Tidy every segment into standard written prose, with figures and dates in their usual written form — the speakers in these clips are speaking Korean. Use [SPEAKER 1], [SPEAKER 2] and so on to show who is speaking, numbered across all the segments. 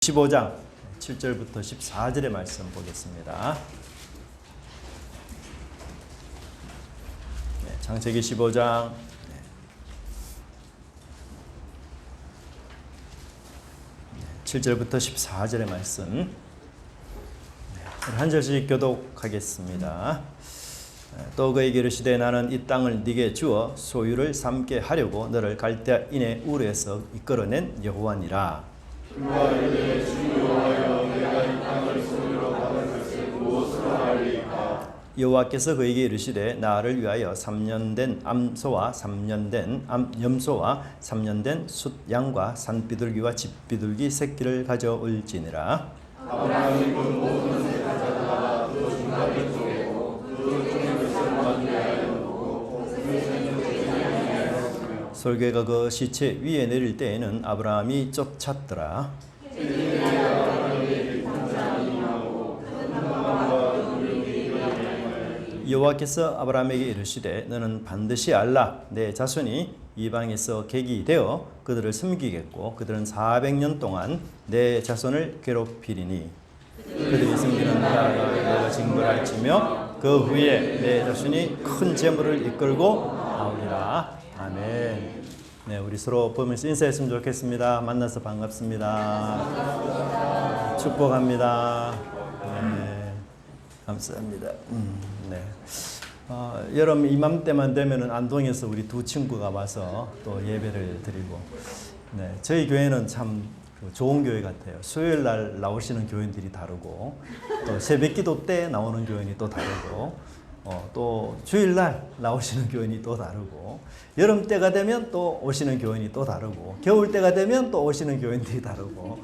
[SPEAKER 1] 15장 7절부터 14절의 말씀 보겠습니다. 창세기 15장 7절부터 14절의 말씀 한 절씩 교독하겠습니다. 또 그에게 이르시되 나는 이 땅을 네게 주어 소유를 삼게 하려고 너를 갈대아인의 우르에서 이끌어낸 여호와니라.
[SPEAKER 2] 그가 이르되 주 여호와여 내가 이 땅을 소유로 받은 것을 무엇으로 알리까?
[SPEAKER 1] 여호와께서 그에게 이르시되 나를 위하여 3년 된 암소와 3년 된 염소와 3년 된 숫양과 산비둘기와 집비둘기 새끼를 가져올지니라.
[SPEAKER 2] 아브라함이 그 모든 것을 가져다가 그 중간에 쪼개고 그 쪼갠 것을 만들하여 놓고
[SPEAKER 1] 솔개가 그 시체 위에 내릴 때에는 아브라함이 쫓았더라. 여호와께서 아브라함에게 이르시되 너는 반드시 알라 내 자손이 이방에서 객이 되어 그들을 섬기겠고 그들은 400년 동안 내 자손을 괴롭히리니 그들이 섬기는 나라가 내가 징벌할지며 그 후에 내 자손이 큰 재물을 이끌고 나오리라. 아멘. 네, 우리 서로 보면서 인사했으면 좋겠습니다. 만나서 반갑습니다. 축복합니다. 네, 감사합니다. 네. 여름 이맘때만 되면은 안동에서 우리 두 친구가 와서 또 예배를 드리고, 네, 저희 교회는 참 좋은 교회 같아요. 수요일 날 나오시는 교인들이 다르고, 또 새벽기도 때 나오는 교인이 또 다르고, 또 주일날 나오시는 교인이 또 다르고, 여름 때가 되면 또 오시는 교인이 또 다르고, 겨울 때가 되면 또 오시는 교인들이 다르고,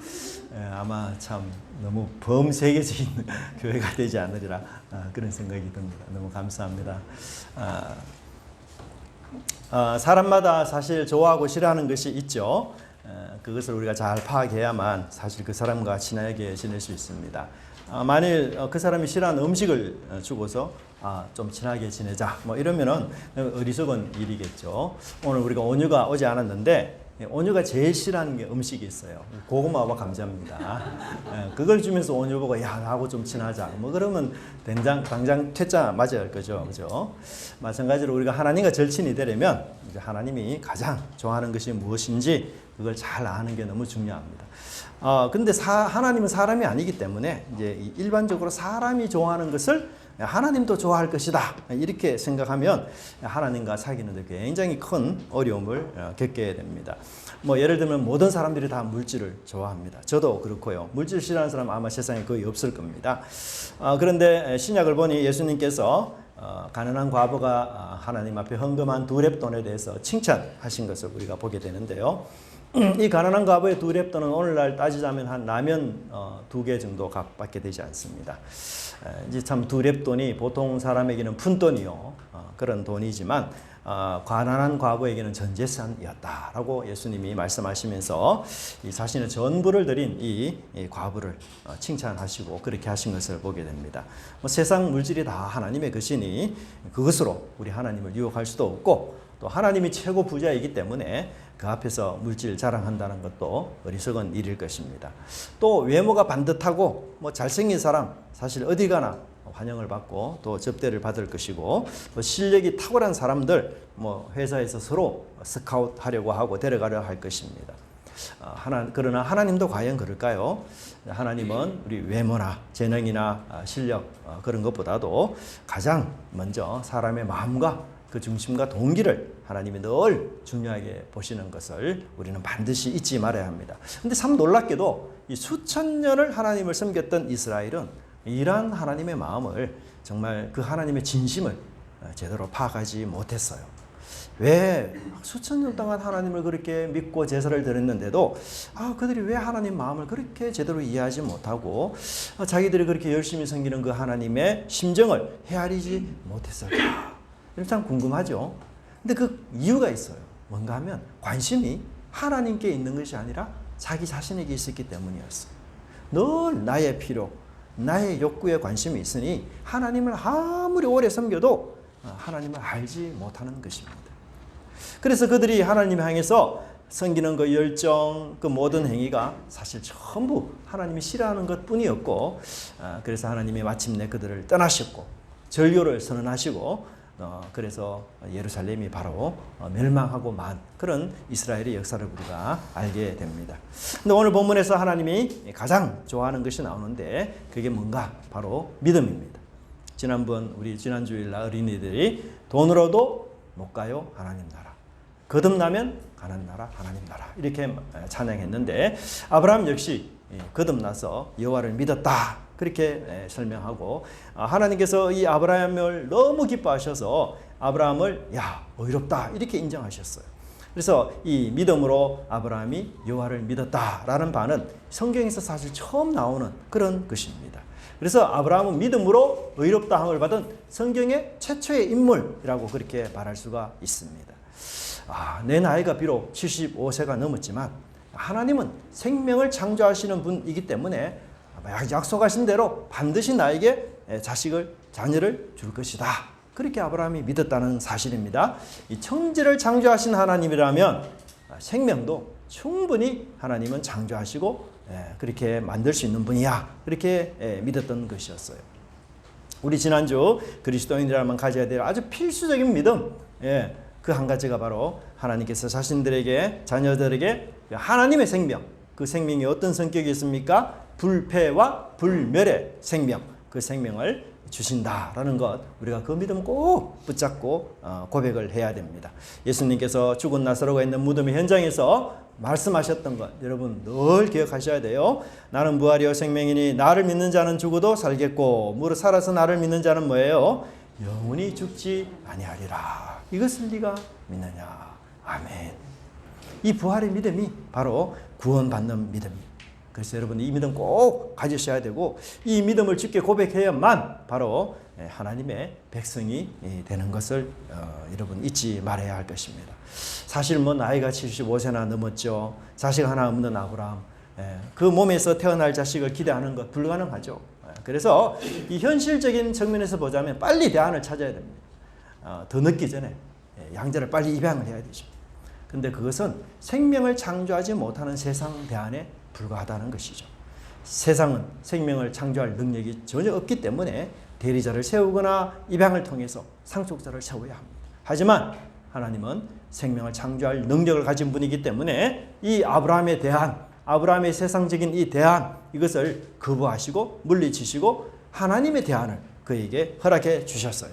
[SPEAKER 1] 아마 참 너무 범세계적인 교회가 되지 않으리라 그런 생각이 듭니다. 너무 감사합니다. 사람마다 사실 좋아하고 싫어하는 것이 있죠. 그것을 우리가 잘 파악해야만 사실 그 사람과 친하게 지낼 수 있습니다. 만일 그 사람이 싫어하는 음식을 주고서 좀 친하게 지내자 뭐 이러면은 어리석은 일이겠죠. 오늘 우리가 온유가 오지 않았는데 온유가 제일 싫어하는 게 음식이 있어요. 고구마와 감자입니다. 그걸 주면서 온유 보고 야 나하고 좀 친하자 뭐 그러면 당장 퇴짜 맞아야 할 거죠, 그죠? 마찬가지로 우리가 하나님과 절친이 되려면 이제 하나님이 가장 좋아하는 것이 무엇인지 그걸 잘 아는 게 너무 중요합니다. 근데 하나님은 사람이 아니기 때문에 이제 일반적으로 사람이 좋아하는 것을 하나님도 좋아할 것이다 이렇게 생각하면 하나님과 사귀는데 굉장히 큰 어려움을 겪게 됩니다. 뭐 예를 들면 모든 사람들이 다 물질을 좋아합니다. 저도 그렇고요. 물질 싫어하는 사람 아마 세상에 거의 없을 겁니다. 그런데 신약을 보니 예수님께서 가난한 과부가 하나님 앞에 헌금한 2렙돈에 대해서 칭찬하신 것을 우리가 보게 되는데요. 이 가난한 과부의 2렙돈은 오늘날 따지자면 한 라면 2개 정도 값밖에 되지 않습니다. 이제 참 2렙돈이 보통 사람에게는 푼돈이요. 그런 돈이지만 가난한 과부에게는 전 재산이었다라고 예수님이 말씀하시면서 이 자신의 전부를 드린 이 과부를 칭찬하시고 그렇게 하신 것을 보게 됩니다. 세상 물질이 다 하나님의 것이니 그것으로 우리 하나님을 유혹할 수도 없고 또 하나님이 최고 부자이기 때문에 그 앞에서 물질 자랑한다는 것도 어리석은 일일 것입니다. 또 외모가 반듯하고 뭐 잘생긴 사람 사실 어디 가나 환영을 받고 또 접대를 받을 것이고 또 실력이 탁월한 사람들 뭐 회사에서 서로 스카웃 하려고 하고 데려가려 할 것입니다. 그러나 하나님도 과연 그럴까요? 하나님은 우리 외모나 재능이나 실력 그런 것보다도 가장 먼저 사람의 마음과 그 중심과 동기를 하나님이 늘 중요하게 보시는 것을 우리는 반드시 잊지 말아야 합니다. 근데 참 놀랍게도 이 수천 년을 하나님을 섬겼던 이스라엘은 이러한 하나님의 마음을 정말 그 하나님의 진심을 제대로 파악하지 못했어요. 왜 수천 년 동안 하나님을 그렇게 믿고 제사를 드렸는데도 그들이 왜 하나님 마음을 그렇게 제대로 이해하지 못하고 자기들이 그렇게 열심히 섬기는 그 하나님의 심정을 헤아리지 못했을까? 참 궁금하죠. 근데 그 이유가 있어요. 뭔가 하면 관심이 하나님께 있는 것이 아니라 자기 자신에게 있었기 때문이었어요. 늘 나의 필요, 나의 욕구에 관심이 있으니 하나님을 아무리 오래 섬겨도 하나님을 알지 못하는 것입니다. 그래서 그들이 하나님 향해서 섬기는 그 열정, 그 모든 행위가 사실 전부 하나님이 싫어하는 것뿐이었고, 그래서 하나님이 마침내 그들을 떠나셨고 절교를 선언하시고, 그래서 예루살렘이 바로 멸망하고 만 그런 이스라엘의 역사를 우리가 알게 됩니다. 근데 오늘 본문에서 하나님이 가장 좋아하는 것이 나오는데 그게 뭔가? 바로 믿음입니다. 지난주일 날 어린이들이 돈으로도 못 가요 하나님 나라, 거듭나면 가는 나라 하나님 나라 이렇게 찬양했는데, 아브라함 역시 거듭나서 여호와를 믿었다 그렇게 설명하고, 하나님께서 이 아브라함을 너무 기뻐하셔서 아브라함을 의롭다 이렇게 인정하셨어요. 그래서 이 믿음으로 아브라함이 여호와를 믿었다라는 바는 성경에서 사실 처음 나오는 그런 것입니다. 그래서 아브라함은 믿음으로 의롭다함을 받은 성경의 최초의 인물이라고 그렇게 말할 수가 있습니다. 내 나이가 비록 75세가 넘었지만 하나님은 생명을 창조하시는 분이기 때문에 약속하신 대로 반드시 나에게 자녀를 줄 것이다. 그렇게 아브라함이 믿었다는 사실입니다. 이 천지를 창조하신 하나님이라면 생명도 충분히 하나님은 창조하시고 그렇게 만들 수 있는 분이야. 그렇게 믿었던 것이었어요. 우리 지난주 그리스도인이라면 가져야 될 아주 필수적인 믿음, 그 한 가지가 바로 하나님께서 자신들에게, 자녀들에게 하나님의 생명, 그 생명이 어떤 성격이 있습니까? 불패와 불멸의 생명, 그 생명을 주신다라는 것, 우리가 그 믿음 꼭 붙잡고 고백을 해야 됩니다. 예수님께서 죽은 나사로가 있는 무덤의 현장에서 말씀하셨던 것 여러분 늘 기억하셔야 돼요. 나는 부활이요 생명이니 나를 믿는 자는 죽어도 살겠고 무릇 살아서 나를 믿는 자는 뭐예요? 영원히 죽지 아니하리라. 이것을 네가 믿느냐? 아멘. 이 부활의 믿음이 바로 구원받는 믿음입니다. 그래서 여러분 이 믿음 꼭 가지셔야 되고, 이 믿음을 주께 고백해야만 바로 하나님의 백성이 되는 것을 여러분 잊지 말아야 할 것입니다. 사실 나이가 75세나 넘었죠. 자식 하나 없는 아브라함, 그 몸에서 태어날 자식을 기대하는 것 불가능하죠. 그래서 이 현실적인 측면에서 보자면 빨리 대안을 찾아야 됩니다. 더 늦기 전에 양자를 빨리 입양을 해야 되죠. 근데 그것은 생명을 창조하지 못하는 세상 대안에 불과하다는 것이죠. 세상은 생명을 창조할 능력이 전혀 없기 때문에 대리자를 세우거나 입양을 통해서 상속자를 세워야 합니다. 하지만 하나님은 생명을 창조할 능력을 가진 분이기 때문에 이 아브라함의 대안, 아브라함의 세상적인 이 대안, 이것을 거부하시고 물리치시고 하나님의 대안을 그에게 허락해 주셨어요.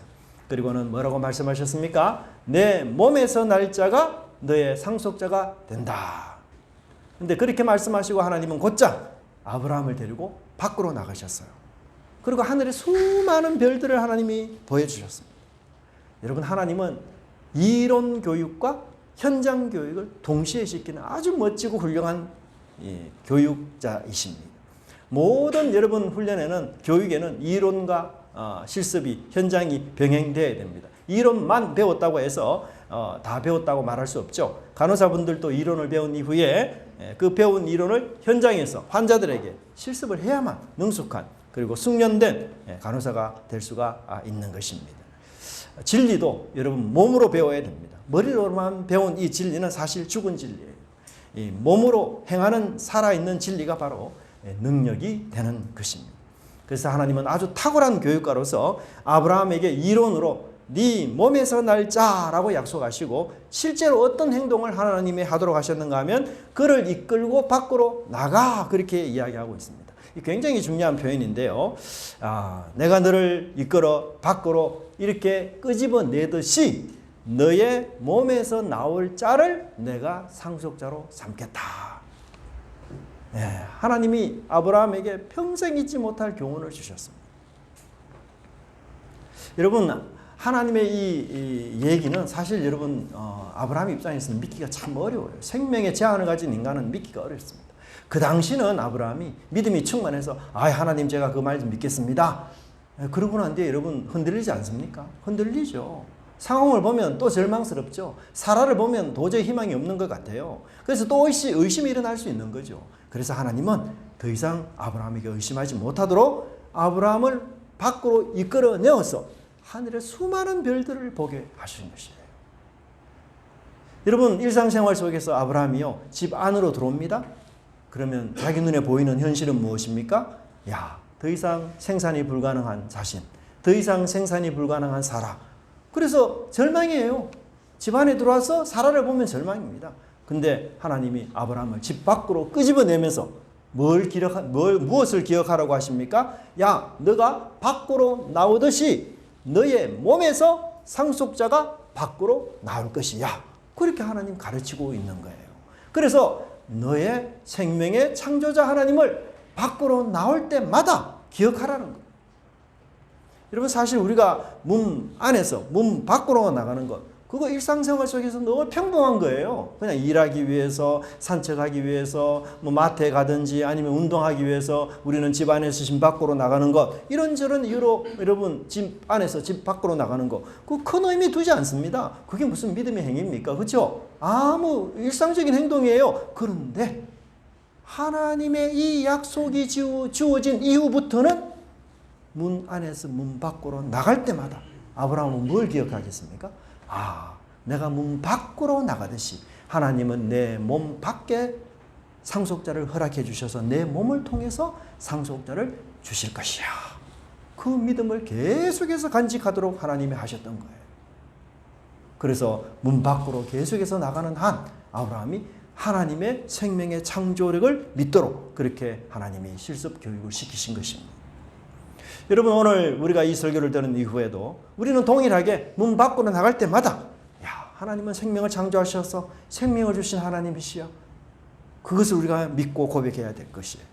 [SPEAKER 1] 그리고는 뭐라고 말씀하셨습니까? 내 몸에서 날 자가 너의 상속자가 된다. 근데 그렇게 말씀하시고 하나님은 곧장 아브라함을 데리고 밖으로 나가셨어요. 그리고 하늘에 수많은 별들을 하나님이 보여주셨습니다. 여러분, 하나님은 이론 교육과 현장 교육을 동시에 시키는 아주 멋지고 훌륭한 교육자이십니다. 모든 여러분 훈련에는, 교육에는 이론과 실습이, 현장이 병행되어야 됩니다. 이론만 배웠다고 해서 다 배웠다고 말할 수 없죠. 간호사분들도 이론을 배운 이후에 그 배운 이론을 현장에서 환자들에게 실습을 해야만 능숙한, 그리고 숙련된 간호사가 될 수가 있는 것입니다. 진리도 여러분 몸으로 배워야 됩니다. 머리로만 배운 이 진리는 사실 죽은 진리예요. 이 몸으로 행하는 살아있는 진리가 바로 능력이 되는 것입니다. 그래서 하나님은 아주 탁월한 교육가로서 아브라함에게 이론으로 네 몸에서 날 자라고 약속하시고, 실제로 어떤 행동을 하나님이 하도록 하셨는가 하면 그를 이끌고 밖으로 나가, 그렇게 이야기하고 있습니다. 굉장히 중요한 표현인데요. 내가 너를 이끌어 밖으로 이렇게 끄집어내듯이 너의 몸에서 나올 자를 내가 상속자로 삼겠다. 하나님이 아브라함에게 평생 잊지 못할 교훈을 주셨습니다. 여러분, 하나님의 이 얘기는 사실 여러분 아브라함 입장에서는 믿기가 참 어려워요. 생명의 제한을 가진 인간은 믿기가 어렵습니다. 그 당시는 아브라함이 믿음이 충만해서 하나님 제가 그 말 좀 믿겠습니다. 그러고 난 뒤에 여러분 흔들리지 않습니까? 흔들리죠. 상황을 보면 또 절망스럽죠. 사라를 보면 도저히 희망이 없는 것 같아요. 그래서 또 의심이 일어날 수 있는 거죠. 그래서 하나님은 더 이상 아브라함에게 의심하지 못하도록 아브라함을 밖으로 이끌어내어서 하늘의 수많은 별들을 보게 하시는 것이에요. 여러분 일상생활 속에서 아브라함이요 집 안으로 들어옵니다. 그러면 자기 눈에 보이는 현실은 무엇입니까? 야, 더 이상 생산이 불가능한 자신, 더 이상 생산이 불가능한 사라. 그래서 절망이에요. 집 안에 들어와서 사라를 보면 절망입니다. 근데 하나님이 아브라함을 집 밖으로 끄집어내면서 무엇을 기억하라고 하십니까? 야, 너가 밖으로 나오듯이 너의 몸에서 상속자가 밖으로 나올 것이야. 그렇게 하나님 가르치고 있는 거예요. 그래서 너의 생명의 창조자 하나님을 밖으로 나올 때마다 기억하라는 거예요. 여러분 사실 우리가 몸 안에서 몸 밖으로 나가는 것 그거 일상생활 속에서 너무 평범한 거예요. 그냥 일하기 위해서 산책하기 위해서 뭐 마트에 가든지 아니면 운동하기 위해서 우리는 집 안에서 집 밖으로 나가는 것 이런저런 이유로 여러분 집 안에서 집 밖으로 나가는 거 그 큰 의미 두지 않습니다. 그게 무슨 믿음의 행위입니까? 그렇죠? 아무 일상적인 행동이에요. 그런데 하나님의 이 약속이 주어진 이후부터는 문 안에서 문 밖으로 나갈 때마다 아브라함은 뭘 기억하겠습니까? 아, 내가 문 밖으로 나가듯이 하나님은 내 몸 밖에 상속자를 허락해 주셔서 내 몸을 통해서 상속자를 주실 것이야. 그 믿음을 계속해서 간직하도록 하나님이 하셨던 거예요. 그래서 문 밖으로 계속해서 나가는 한 아브라함이 하나님의 생명의 창조력을 믿도록 그렇게 하나님이 실습 교육을 시키신 것입니다. 여러분 오늘 우리가 이 설교를 들은 이후에도 우리는 동일하게 문 밖으로 나갈 때마다 야, 하나님은 생명을 창조하셔서 생명을 주신 하나님이시여. 그것을 우리가 믿고 고백해야 될 것이에요.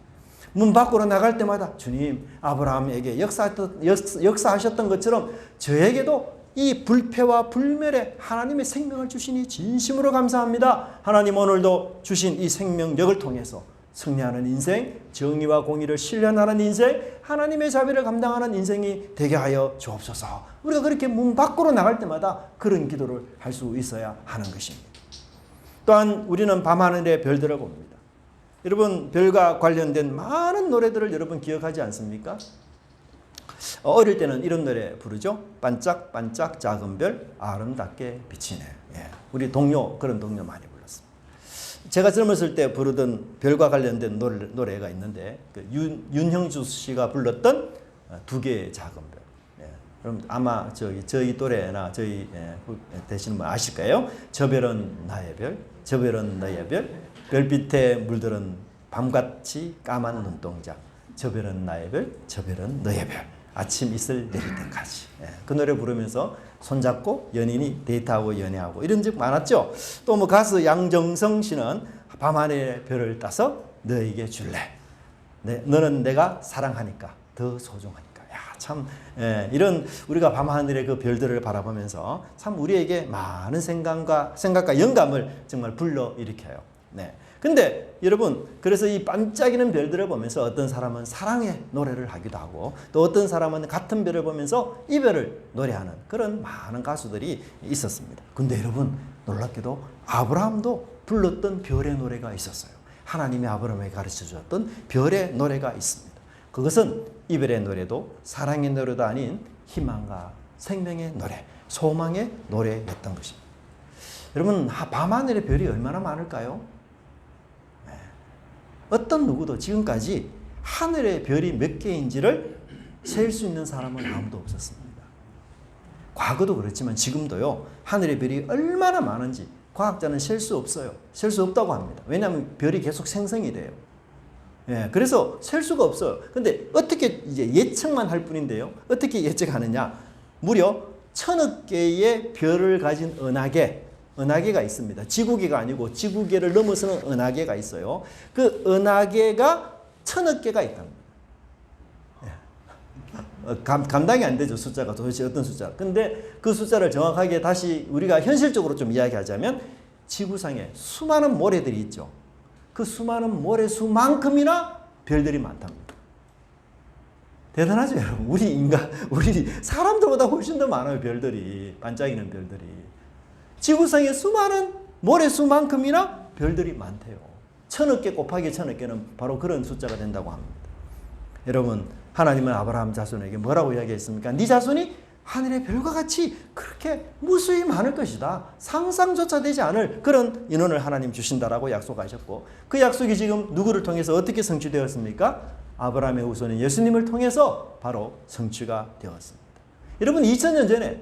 [SPEAKER 1] 문 밖으로 나갈 때마다 주님 아브라함에게 역사하셨던 것처럼 저에게도 이 불패와 불멸의 하나님의 생명을 주시니 진심으로 감사합니다. 하나님 오늘도 주신 이 생명력을 통해서 승리하는 인생, 정의와 공의를 실현하는 인생, 하나님의 자비를 감당하는 인생이 되게 하여 주옵소서. 우리가 그렇게 문 밖으로 나갈 때마다 그런 기도를 할 수 있어야 하는 것입니다. 또한 우리는 밤하늘의 별들을 봅니다. 여러분 별과 관련된 많은 노래들을 여러분 기억하지 않습니까? 어릴 때는 이런 노래 부르죠. 반짝반짝 작은 별 아름답게 비치네. 예. 우리 동요 그런 동요 많이 불렀습니다. 제가 젊었을 때 부르던 별과 관련된 노래가 있는데 그 윤형주 씨가 불렀던 두 개의 작은 별. 예. 그럼 아마 저희 또래나 저희 되시는 분 아실 거예요. 저 별은 나의 별, 저 별은 너의 별, 별빛에 물들은 밤같이 까만 눈동자. 저 별은 나의 별, 저 별은 너의 별. 아침 이슬 내릴 때까지. 그 노래 부르면서 손잡고 연인이 데이트하고 연애하고 이런 적 많았죠. 또 뭐 가수 양정성 씨는 밤하늘의 별을 따서 너에게 줄래. 너는 내가 사랑하니까 더 소중하니까. 야, 참 이런 우리가 밤하늘의 그 별들을 바라보면서 참 우리에게 많은 생각과 영감을 정말 불러일으켜요. 네. 근데 여러분 그래서 이 반짝이는 별들을 보면서 어떤 사람은 사랑의 노래를 하기도 하고 또 어떤 사람은 같은 별을 보면서 이별을 노래하는 그런 많은 가수들이 있었습니다. 근데 여러분 놀랍게도 아브라함도 불렀던 별의 노래가 있었어요. 하나님이 아브라함에게 가르쳐 주었던 별의 노래가 있습니다. 그것은 이별의 노래도 사랑의 노래도 아닌 희망과 생명의 노래, 소망의 노래였던 것입니다. 여러분 밤하늘의 별이 얼마나 많을까요? 어떤 누구도 지금까지 하늘의 별이 몇 개인지를 셀 수 있는 사람은 아무도 없었습니다. 과거도 그렇지만 지금도요. 하늘의 별이 얼마나 많은지 과학자는 셀 수 없어요. 셀 수 없다고 합니다. 왜냐하면 별이 계속 생성이 돼요. 예, 그래서 셀 수가 없어요. 근데 어떻게 이제 예측만 할 뿐인데요. 어떻게 예측하느냐? 무려 1000억 개의 별을 가진 은하계가 있습니다. 지구계가 아니고 지구계를 넘어서는 은하계가 있어요. 그 은하계가 1000억 개가 있답니다. 감당이 안 되죠. 숫자가 도대체 어떤 숫자. 근데 그 숫자를 정확하게 다시 우리가 현실적으로 좀 이야기하자면 지구상에 수많은 모래들이 있죠. 그 수많은 모래수만큼이나 별들이 많답니다. 대단하죠, 여러분. 우리 사람들보다 훨씬 더 많아요, 별들이. 반짝이는 별들이. 지구상에 수많은 모래수만큼이나 별들이 많대요. 1000억 개 곱하기 1000억 개는 바로 그런 숫자가 된다고 합니다. 여러분, 하나님은 아브라함 자손에게 뭐라고 이야기했습니까? 네 자손이 하늘의 별과 같이 그렇게 무수히 많을 것이다. 상상조차 되지 않을 그런 인원을 하나님 주신다라고 약속하셨고, 그 약속이 지금 누구를 통해서 어떻게 성취되었습니까? 아브라함의 후손인 예수님을 통해서 바로 성취가 되었습니다. 여러분, 2000년 전에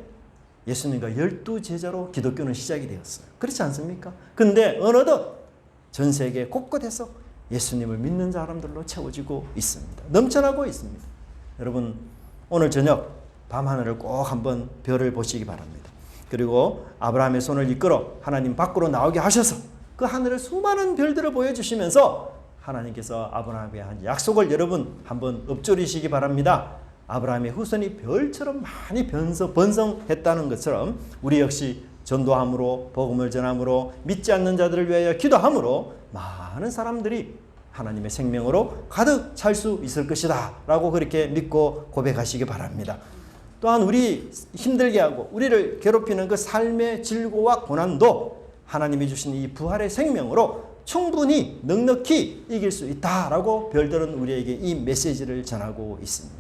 [SPEAKER 1] 예수님과 12제자로 기독교는 시작이 되었어요. 그렇지 않습니까? 근데 어느덧 전 세계 곳곳에서 예수님을 믿는 사람들로 채워지고 있습니다. 넘쳐나고 있습니다. 여러분, 오늘 저녁 밤하늘을 꼭 한번 별을 보시기 바랍니다. 그리고 아브라함의 손을 이끌어 하나님 밖으로 나오게 하셔서 그 하늘의 수많은 별들을 보여주시면서 하나님께서 아브라함에게 한 약속을 여러분 한번 읊조리시기 바랍니다. 아브라함의 후손이 별처럼 많이 번성했다는 것처럼 우리 역시 전도함으로, 복음을 전함으로, 믿지 않는 자들을 위하여 기도함으로 많은 사람들이 하나님의 생명으로 가득 찰 수 있을 것이다 라고 그렇게 믿고 고백하시기 바랍니다. 또한 우리 힘들게 하고 우리를 괴롭히는 그 삶의 질고와 고난도 하나님이 주신 이 부활의 생명으로 충분히 넉넉히 이길 수 있다라고 별들은 우리에게 이 메시지를 전하고 있습니다.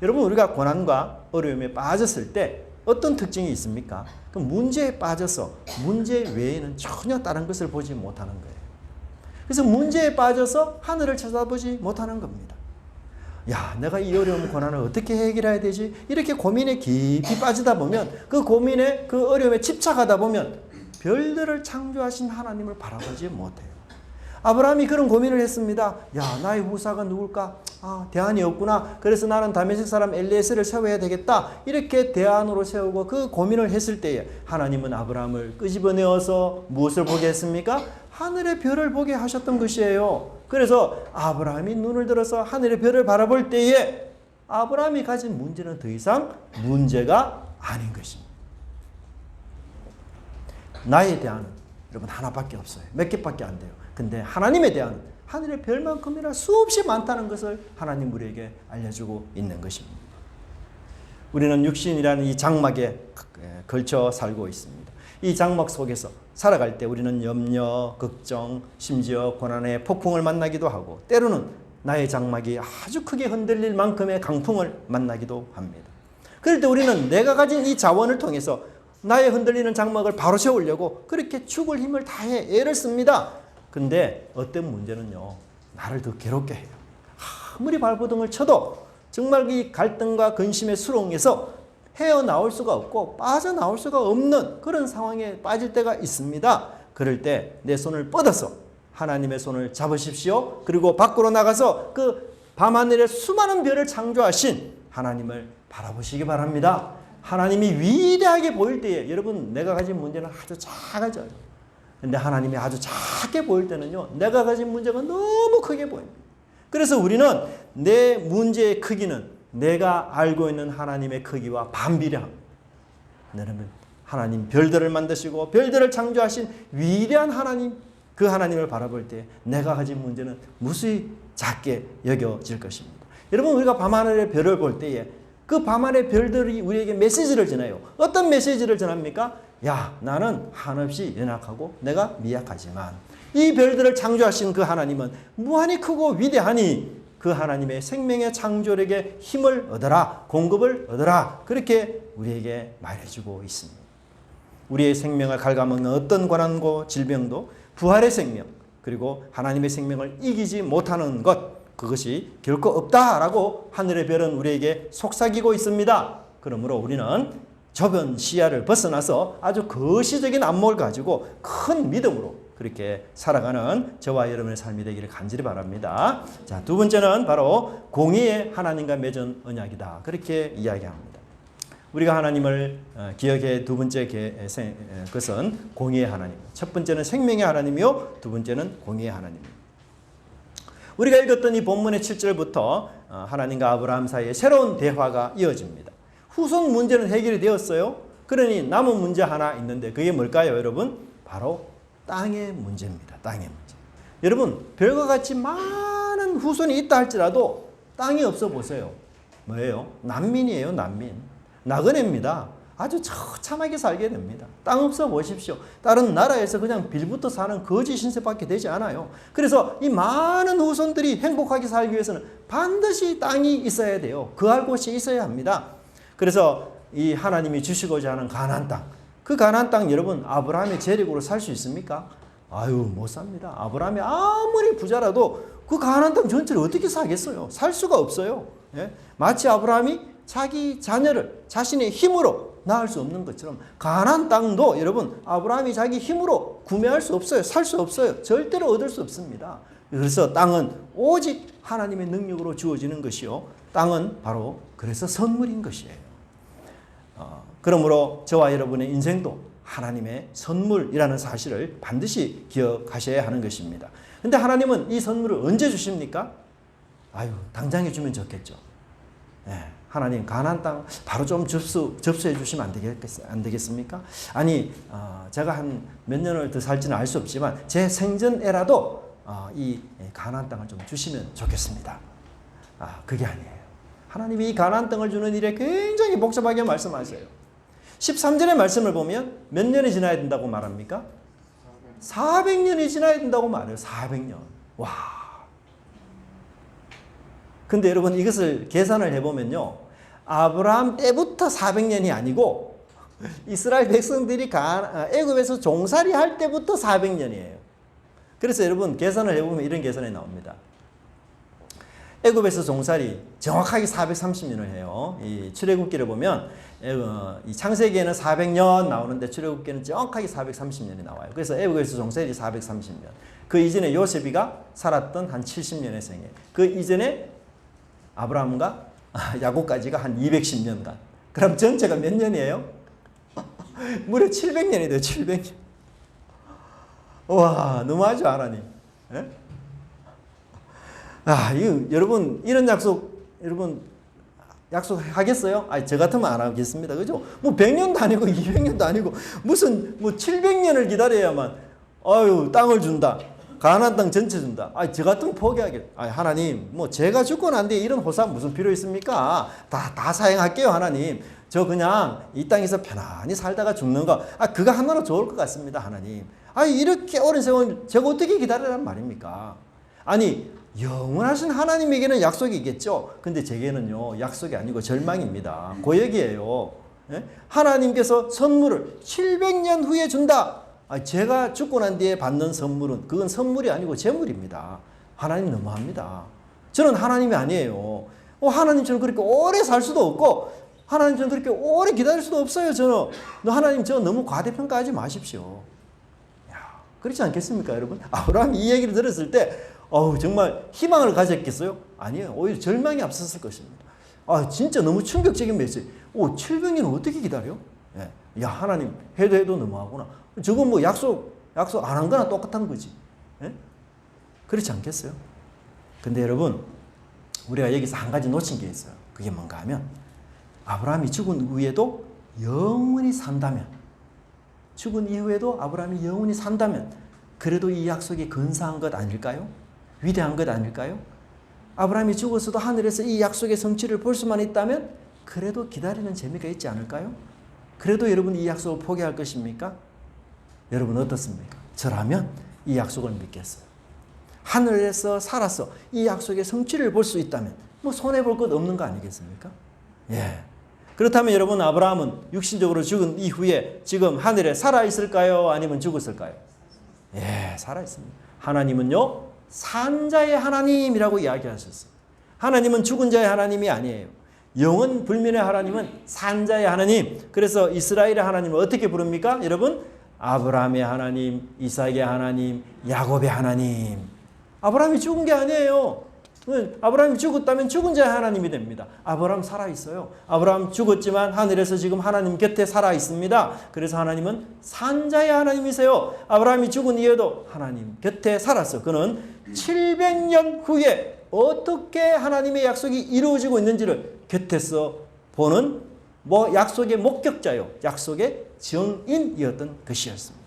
[SPEAKER 1] 여러분, 우리가 고난과 어려움에 빠졌을 때 어떤 특징이 있습니까? 그 문제에 빠져서 문제 외에는 전혀 다른 것을 보지 못하는 거예요. 그래서 문제에 빠져서 하늘을 쳐다보지 못하는 겁니다. 야, 내가 이 어려움, 고난을 어떻게 해결해야 되지? 이렇게 고민에 깊이 빠지다 보면, 그 고민에, 그 어려움에 집착하다 보면 별들을 창조하신 하나님을 바라보지 못해요. 아브라함이 그런 고민을 했습니다. 야, 나의 후사가 누굴까? 아, 대안이 없구나. 그래서 나는 다메섹 사람 엘리에셀을 세워야 되겠다. 이렇게 대안으로 세우고 그 고민을 했을 때에 하나님은 아브라함을 끄집어내어서 무엇을 보게 했습니까? 하늘의 별을 보게 하셨던 것이에요. 그래서 아브라함이 눈을 들어서 하늘의 별을 바라볼 때에 아브라함이 가진 문제는 더 이상 문제가 아닌 것입니다. 나의 대안은 여러분 하나밖에 없어요. 몇 개밖에 안 돼요. 근데 하나님의 대안은 하늘의 별만큼이나 수없이 많다는 것을 하나님 우리에게 알려주고 있는 것입니다. 우리는 육신이라는 이 장막에 걸쳐 살고 있습니다. 이 장막 속에서 살아갈 때 우리는 염려, 걱정, 심지어 고난의 폭풍을 만나기도 하고, 때로는 나의 장막이 아주 크게 흔들릴 만큼의 강풍을 만나기도 합니다. 그럴 때 우리는 내가 가진 이 자원을 통해서 나의 흔들리는 장막을 바로 세우려고 그렇게 죽을 힘을 다해 애를 씁니다. 근데 어떤 문제는요, 나를 더 괴롭게 해요. 아무리 발버둥을 쳐도 정말 이 갈등과 근심의 수렁에서 헤어나올 수가 없고 빠져나올 수가 없는 그런 상황에 빠질 때가 있습니다. 그럴 때 내 손을 뻗어서 하나님의 손을 잡으십시오. 그리고 밖으로 나가서 그 밤하늘의 수많은 별을 창조하신 하나님을 바라보시기 바랍니다. 하나님이 위대하게 보일 때에 여러분, 내가 가진 문제는 아주 작아져요. 근데 하나님이 아주 작게 보일 때는요, 내가 가진 문제가 너무 크게 보입니다. 그래서 우리는 내 문제의 크기는 내가 알고 있는 하나님의 크기와 반비례합니다. 여러분, 하나님 별들을 만드시고 별들을 창조하신 위대한 하나님, 그 하나님을 바라볼 때 내가 가진 문제는 무수히 작게 여겨질 것입니다. 여러분, 우리가 밤하늘의 별을 볼 때에 그 밤하늘의 별들이 우리에게 메시지를 전해요. 어떤 메시지를 전합니까? 야, 나는 한없이 연약하고 내가 미약하지만 이 별들을 창조하신 그 하나님은 무한히 크고 위대하니 그 하나님의 생명의 창조력에 힘을 얻어라, 공급을 얻어라, 그렇게 우리에게 말해주고 있습니다. 우리의 생명을 갉아먹는 어떤 고난과 질병도 부활의 생명, 그리고 하나님의 생명을 이기지 못하는 것, 그것이 결코 없다라고 하늘의 별은 우리에게 속삭이고 있습니다. 그러므로 우리는 좁은 시야를 벗어나서 아주 거시적인 안목을 가지고 큰 믿음으로 그렇게 살아가는 저와 여러분의 삶이 되기를 간절히 바랍니다. 자, 두 번째는 바로 공의의 하나님과 맺은 언약이다. 그렇게 이야기합니다. 우리가 하나님을 기억해 두 번째 것은 공의의 하나님. 첫 번째는 생명의 하나님이요, 두 번째는 공의의 하나님입니다. 우리가 읽었던 이 본문의 7절부터 하나님과 아브라함 사이에 새로운 대화가 이어집니다. 후손 문제는 해결이 되었어요. 그러니 남은 문제 하나 있는데 그게 뭘까요, 여러분? 바로 땅의 문제입니다. 땅의 문제. 여러분, 별과 같이 많은 후손이 있다 할지라도 땅이 없어 보세요. 뭐예요? 난민이에요, 난민. 나그네입니다. 아주 처참하게 살게 됩니다. 땅 없어 보십시오. 다른 나라에서 그냥 빌부터 사는 거지 신세밖에 되지 않아요. 그래서 이 많은 후손들이 행복하게 살기 위해서는 반드시 땅이 있어야 돼요. 거할 곳이 있어야 합니다. 그래서 이 하나님이 주시고자 하는 가나안 땅, 그 가나안 땅 여러분 아브라함의 재력으로 살 수 있습니까? 아유 못 삽니다. 아브라함이 아무리 부자라도 그 가나안 땅 전체를 어떻게 사겠어요? 살 수가 없어요. 예? 마치 아브라함이 자기 자녀를 자신의 힘으로 낳을 수 없는 것처럼 가나안 땅도 여러분 아브라함이 자기 힘으로 구매할 수 없어요. 살 수 없어요. 절대로 얻을 수 없습니다. 그래서 땅은 오직 하나님의 능력으로 주어지는 것이요. 땅은 바로 그래서 선물인 것이에요. 그러므로 저와 여러분의 인생도 하나님의 선물이라는 사실을 반드시 기억하셔야 하는 것입니다. 근데 하나님은 이 선물을 언제 주십니까? 아유, 당장에 주면 좋겠죠. 예, 하나님 가나안 땅 바로 좀 접수해 주시면 안 되겠습니까? 아니, 제가 한 몇 년을 더 살지는 알 수 없지만 제 생전에라도 이 가나안 땅을 좀 주시면 좋겠습니다. 그게 아니에요. 하나님이 이 가나안 땅을 주는 일에 굉장히 복잡하게 말씀하세요. 13절의 말씀을 보면 몇 년이 지나야 된다고 말합니까? 400년이 지나야 된다고 말해요. 400년. 와. 근데 여러분 이것을 계산을 해보면요. 아브라함 때부터 400년이 아니고 이스라엘 백성들이 애굽에서 종살이 할 때부터 400년이에요. 그래서 여러분 계산을 해보면 이런 계산이 나옵니다. 애굽에서 종살이 정확하게 430년을 해요. 이 출애굽기를 보면 이 창세기에는 400년 나오는데 출애굽기는 정확하게 430년이 나와요. 그래서 애굽에서 종살이 430년. 그 이전에 요셉이가 살았던 한 70년의 생애. 그 이전에 아브라함과 야곱까지가 한 210년간. 그럼 전체가 몇 년이에요? 무려 700년이 돼요. 700년. 와, 너무하죠, 하나님. 예? 여러분, 이런 여러분, 약속하겠어요? 저 같으면 안 하겠습니다. 그죠? 100년도 아니고, 200년도 아니고, 무슨, 700년을 기다려야만, 땅을 준다. 가나안 땅 전체 준다. 저 같으면 포기하겠다. 하나님, 제가 죽고 난 뒤에 이런 호사 무슨 필요 있습니까? 다 사행할게요, 하나님. 저 그냥 이 땅에서 편안히 살다가 죽는 거, 그거 하나로 좋을 것 같습니다, 하나님. 이렇게 오랜 세월, 제가 어떻게 기다리란 말입니까? 영원하신 하나님에게는 약속이 있겠죠. 근데 제게는요, 약속이 아니고 절망입니다. 고역이에요. 예? 하나님께서 선물을 700년 후에 준다. 제가 죽고 난 뒤에 받는 선물은 그건 선물이 아니고 재물입니다. 하나님 너무합니다. 저는 하나님이 아니에요. 하나님처럼 그렇게 오래 살 수도 없고 하나님처럼 그렇게 오래 기다릴 수도 없어요. 저는 하나님 저 너무 과대평가하지 마십시오. 그렇지 않겠습니까, 여러분? 아브라함이 이 얘기를 들었을 때 정말 희망을 가졌겠어요? 아니에요. 오히려 절망이 앞섰을 것입니다. 진짜 너무 충격적인 메시지. 700년 어떻게 기다려? 예. 야, 하나님 해도 너무하구나. 저건 약속 안 한 거나 똑같은 거지. 예? 그렇지 않겠어요? 근데 여러분, 우리가 여기서 한 가지 놓친 게 있어요. 그게 뭔가 하면 아브라함이 죽은 후에도 영원히 산다면, 죽은 이후에도 아브라함이 영원히 산다면 그래도 이 약속이 근사한 것 아닐까요? 위대한 것 아닐까요? 아브라함이 죽었어도 하늘에서 이 약속의 성취를 볼 수만 있다면 그래도 기다리는 재미가 있지 않을까요? 그래도 여러분 이 약속을 포기할 것입니까? 여러분 어떻습니까? 저라면 이 약속을 믿겠어요. 하늘에서 살아서 이 약속의 성취를 볼 수 있다면 손해볼 것 없는 거 아니겠습니까? 예. 그렇다면 여러분 아브라함은 육신적으로 죽은 이후에 지금 하늘에 살아있을까요? 아니면 죽었을까요? 예, 살아있습니다. 하나님은요, 산자의 하나님이라고 이야기하셨어요. 하나님은 죽은 자의 하나님이 아니에요. 영원 불면의 하나님은 산자의 하나님. 그래서 이스라엘의 하나님을 어떻게 부릅니까? 여러분, 아브라함의 하나님, 이삭의 하나님, 야곱의 하나님. 아브라함이 죽은 게 아니에요. 아브라함이 죽었다면 죽은 자의 하나님이 됩니다. 아브라함 살아있어요. 아브라함 죽었지만 하늘에서 지금 하나님 곁에 살아있습니다. 그래서 하나님은 산자의 하나님이세요. 아브라함이 죽은 이후에도 하나님 곁에 살았어. 그는 700년 후에 어떻게 하나님의 약속이 이루어지고 있는지를 곁에서 보는 약속의 목격자요. 약속의 증인이었던 것이었습니다.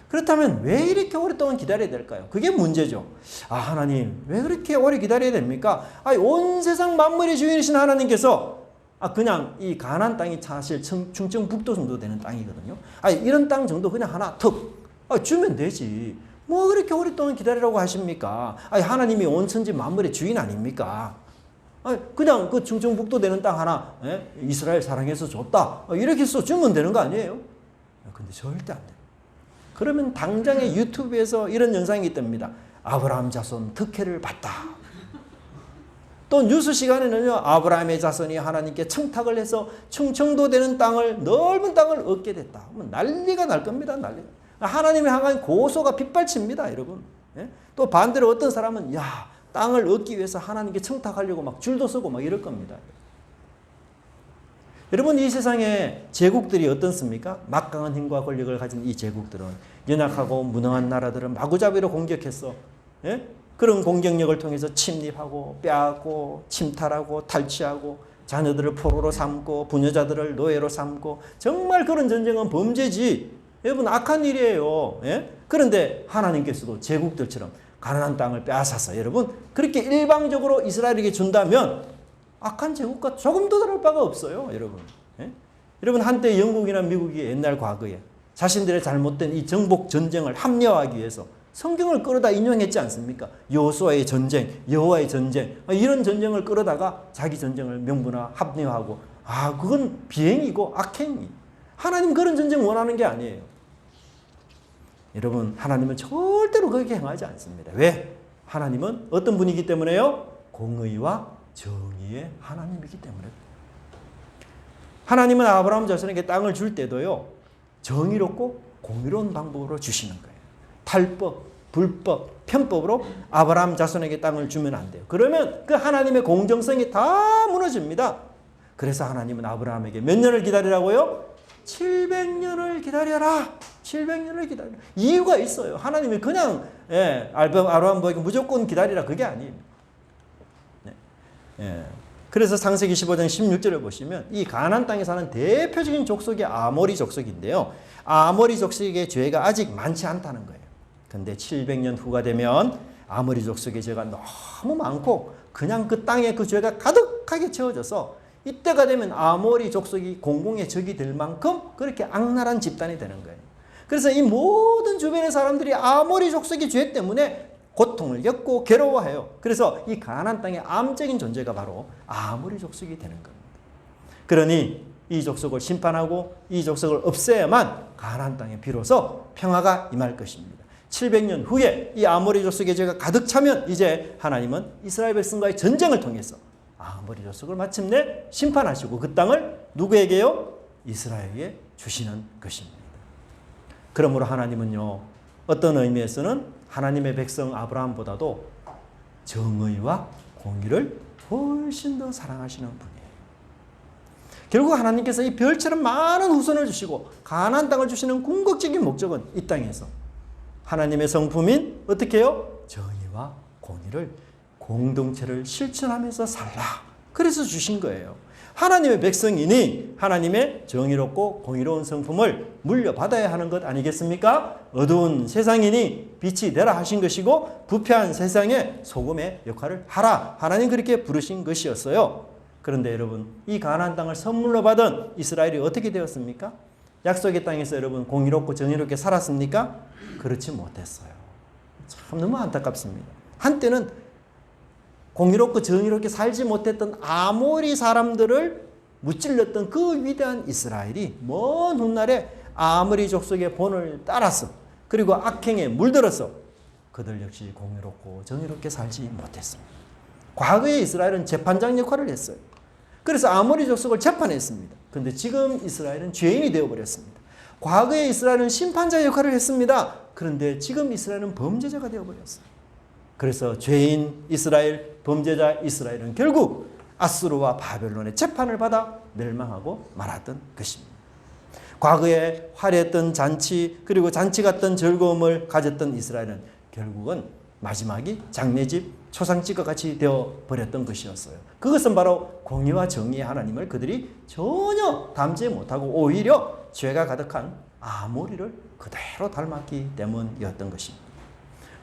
[SPEAKER 1] 그렇다면 왜 이렇게 오랫동안 기다려야 될까요? 그게 문제죠. 하나님 왜 그렇게 오래 기다려야 됩니까? 온 세상 만물의 주인이신 하나님께서 그냥 이 가나안 땅이 사실 충청북도 정도 되는 땅이거든요. 이런 땅 정도 그냥 하나 턱 주면 되지. 그렇게 오랫동안 기다리라고 하십니까? 하나님이 온 천지 만물의 주인 아닙니까? 그냥 그 충청북도 되는 땅 하나 이스라엘 사랑해서 줬다. 이렇게 써주면 되는 거 아니에요? 근데 절대 안 돼요. 그러면 당장에 유튜브에서 이런 영상이 뜹니다. 아브라함 자손 특혜를 받다. 또 뉴스 시간에는요, 아브라함의 자손이 하나님께 청탁을 해서 충청도 되는 땅을, 넓은 땅을 얻게 됐다. 난리가 날 겁니다. 난리가. 하나님을 향한 고소가 빗발칩니다, 여러분. 또 반대로 어떤 사람은 야, 땅을 얻기 위해서 하나님께 청탁하려고 막 줄도 서고 막 이럴 겁니다. 여러분, 이 세상에 제국들이 어떻습니까? 막강한 힘과 권력을 가진 이 제국들은 연약하고 무능한 나라들을 마구잡이로 공격해서 그런 공격력을 통해서 침입하고 빼앗고 침탈하고 탈취하고 자녀들을 포로로 삼고 부녀자들을 노예로 삼고 정말 그런 전쟁은 범죄지. 여러분, 악한 일이에요. 그런데 하나님께서도 제국들처럼 가나안 땅을 빼앗아서 여러분 그렇게 일방적으로 이스라엘에게 준다면 악한 제국과 조금 더 다를 바가 없어요. 여러분. 여러분, 한때 영국이나 미국이 옛날 과거에 자신들의 잘못된 이 정복 전쟁을 합리화하기 위해서 성경을 끌어다 인용했지 않습니까? 여호수아의 전쟁, 여호와의 전쟁, 이런 전쟁을 끌어다가 자기 전쟁을 명분화 합리화하고 그건 비행이고 악행이. 하나님 그런 전쟁 원하는 게 아니에요. 여러분, 하나님은 절대로 그렇게 행하지 않습니다. 왜? 하나님은 어떤 분이기 때문에요? 공의와 정의의 하나님이기 때문에. 하나님은 아브라함 자손에게 땅을 줄 때도요, 정의롭고 공의로운 방법으로 주시는 거예요. 탈법, 불법, 편법으로 아브라함 자손에게 땅을 주면 안 돼요. 그러면 그 하나님의 공정성이 다 무너집니다. 그래서 하나님은 아브라함에게 몇 년을 기다리라고요? 700년을 기다려라. 700년을 기다려. 이유가 있어요. 하나님이 그냥 아브라함에게 무조건 기다리라 그게 아니에요. 그래서 창세기 15장 16절을 보시면 이 가나안 땅에 사는 대표적인 족속이 아모리 족속인데요. 아모리 족속의 죄가 아직 많지 않다는 거예요. 근데 700년 후가 되면 아모리 족속의 죄가 너무 많고 그냥 그 땅에 그 죄가 가득하게 채워져서 이때가 되면 아모리 족속이 공공의 적이 될 만큼 그렇게 악랄한 집단이 되는 거예요. 그래서 이 모든 주변의 사람들이 아모리 족속의 죄 때문에 고통을 겪고 괴로워해요. 그래서 이 가나안 땅의 암적인 존재가 바로 아모리 족속이 되는 겁니다. 그러니 이 족속을 심판하고 이 족속을 없애야만 가나안 땅에 비로소 평화가 임할 것입니다. 700년 후에 이 아모리 족속의 죄가 가득 차면 이제 하나님은 이스라엘 백성과의 전쟁을 통해서 아모리 족속을 마침내 심판하시고 그 땅을 누구에게요? 이스라엘에게 주시는 것입니다. 그러므로 하나님은요, 어떤 의미에서는 하나님의 백성 아브라함보다도 정의와 공의를 훨씬 더 사랑하시는 분이에요. 결국 하나님께서 이 별처럼 많은 후손을 주시고 가나안 땅을 주시는 궁극적인 목적은 이 땅에서 하나님의 성품인 어떻게 해요? 정의와 공의를 공동체를 실천하면서 살라. 그래서 주신 거예요. 하나님의 백성이니 하나님의 정의롭고 공의로운 성품을 물려받아야 하는 것 아니겠습니까? 어두운 세상이니 빛이 되라 하신 것이고 부패한 세상에 소금의 역할을 하라. 하나님 그렇게 부르신 것이었어요. 그런데 여러분, 이 가나안 땅을 선물로 받은 이스라엘이 어떻게 되었습니까? 약속의 땅에서 여러분 공의롭고 정의롭게 살았습니까? 그렇지 못했어요. 참 너무 안타깝습니다. 한때는 공의롭고 정의롭게 살지 못했던 아모리 사람들을 무찔렀던 그 위대한 이스라엘이 먼 훗날에 아모리 족속의 본을 따라서 그리고 악행에 물들어서 그들 역시 공의롭고 정의롭게 살지 못했습니다. 과거에 이스라엘은 재판장 역할을 했어요. 그래서 아모리 족속을 재판했습니다. 그런데 지금 이스라엘은 죄인이 되어버렸습니다. 과거에 이스라엘은 심판자 역할을 했습니다. 그런데 지금 이스라엘은 범죄자가 되어버렸어요. 그래서 죄인 이스라엘, 범죄자 이스라엘은 결국 아수르와 바벨론의 재판을 받아 멸망하고 말았던 것입니다. 과거에 화려했던 잔치 그리고 잔치 같던 즐거움을 가졌던 이스라엘은 결국은 마지막이 장례집, 초상집과 같이 되어버렸던 것이었어요. 그것은 바로 공의와 정의의 하나님을 그들이 전혀 담지 못하고 오히려 죄가 가득한 아모리를 그대로 닮았기 때문이었던 것입니다.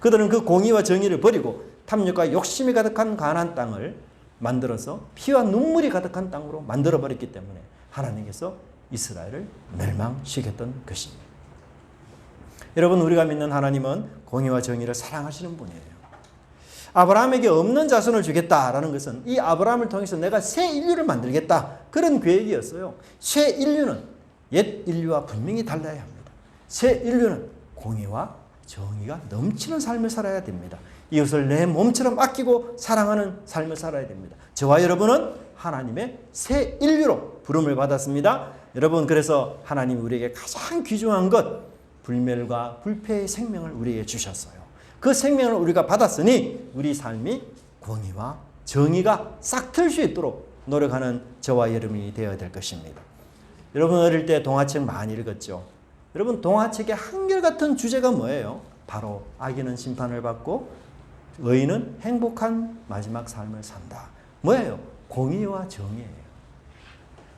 [SPEAKER 1] 그들은 그 공의와 정의를 버리고 탐욕과 욕심이 가득한 가나안 땅을 만들어서 피와 눈물이 가득한 땅으로 만들어버렸기 때문에 하나님께서 이스라엘을 멸망시켰던 것입니다. 여러분, 우리가 믿는 하나님은 공의와 정의를 사랑하시는 분이에요. 아브라함에게 없는 자손을 주겠다라는 것은 이 아브라함을 통해서 내가 새 인류를 만들겠다. 그런 계획이었어요. 새 인류는 옛 인류와 분명히 달라야 합니다. 새 인류는 공의와 정의가 넘치는 삶을 살아야 됩니다. 이웃을 내 몸처럼 아끼고 사랑하는 삶을 살아야 됩니다. 저와 여러분은 하나님의 새 인류로 부름을 받았습니다. 여러분, 그래서 하나님이 우리에게 가장 귀중한 것, 불멸과 불패의 생명을 우리에게 주셨어요. 그 생명을 우리가 받았으니 우리 삶이 공의와 정의가 싹 틀 수 있도록 노력하는 저와 여러분이 되어야 될 것입니다. 여러분, 어릴 때 동화책 많이 읽었죠? 여러분, 동화책의 한결같은 주제가 뭐예요? 바로 악인은 심판을 받고 의인은 행복한 마지막 삶을 산다. 뭐예요? 공의와 정의예요.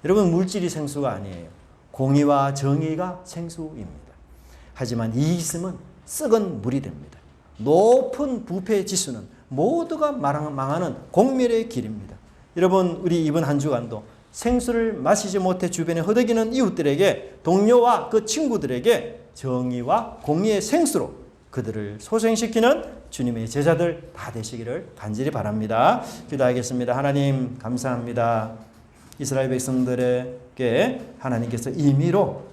[SPEAKER 1] 여러분, 물질이 생수가 아니에요. 공의와 정의가 생수입니다. 하지만 이기심은 썩은 물이 됩니다. 높은 부패의 지수는 모두가 망하는 공멸의 길입니다. 여러분, 우리 이번 한 주간도 생수를 마시지 못해 주변에 허덕이는 이웃들에게, 동료와 그 친구들에게 정의와 공의의 생수로 그들을 소생시키는 주님의 제자들 다 되시기를 간절히 바랍니다. 기도하겠습니다. 하나님, 감사합니다. 이스라엘 백성들에게 하나님께서 임의로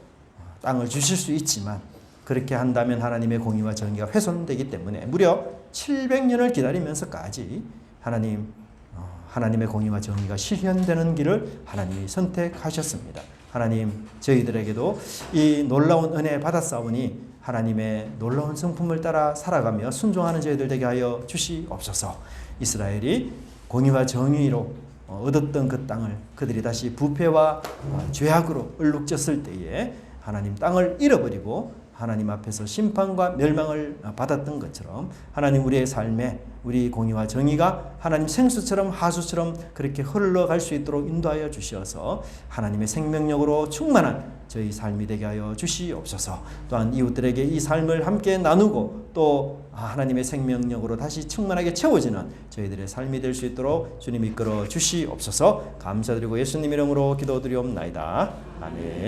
[SPEAKER 1] 땅을 주실 수 있지만 그렇게 한다면 하나님의 공의와 정의가 훼손되기 때문에 무려 700년을 기다리면서까지 하나님의 공의와 정의가 실현되는 길을 하나님이 선택하셨습니다. 하나님, 저희들에게도 이 놀라운 은혜 받았사오니 하나님의 놀라운 성품을 따라 살아가며 순종하는 저희들 되게 하여 주시옵소서. 이스라엘이 공의와 정의로 얻었던 그 땅을 그들이 다시 부패와 죄악으로 얼룩졌을 때에 하나님 땅을 잃어버리고 하나님 앞에서 심판과 멸망을 받았던 것처럼 하나님, 우리의 삶에 우리 공의와 정의가 하나님 생수처럼 하수처럼 그렇게 흘러갈 수 있도록 인도하여 주시어서 하나님의 생명력으로 충만한 저희 삶이 되게 하여 주시옵소서. 또한 이웃들에게 이 삶을 함께 나누고 또 하나님의 생명력으로 다시 충만하게 채워지는 저희들의 삶이 될 수 있도록 주님 이끌어 주시옵소서. 감사드리고 예수님 이름으로 기도드리옵나이다. 아멘.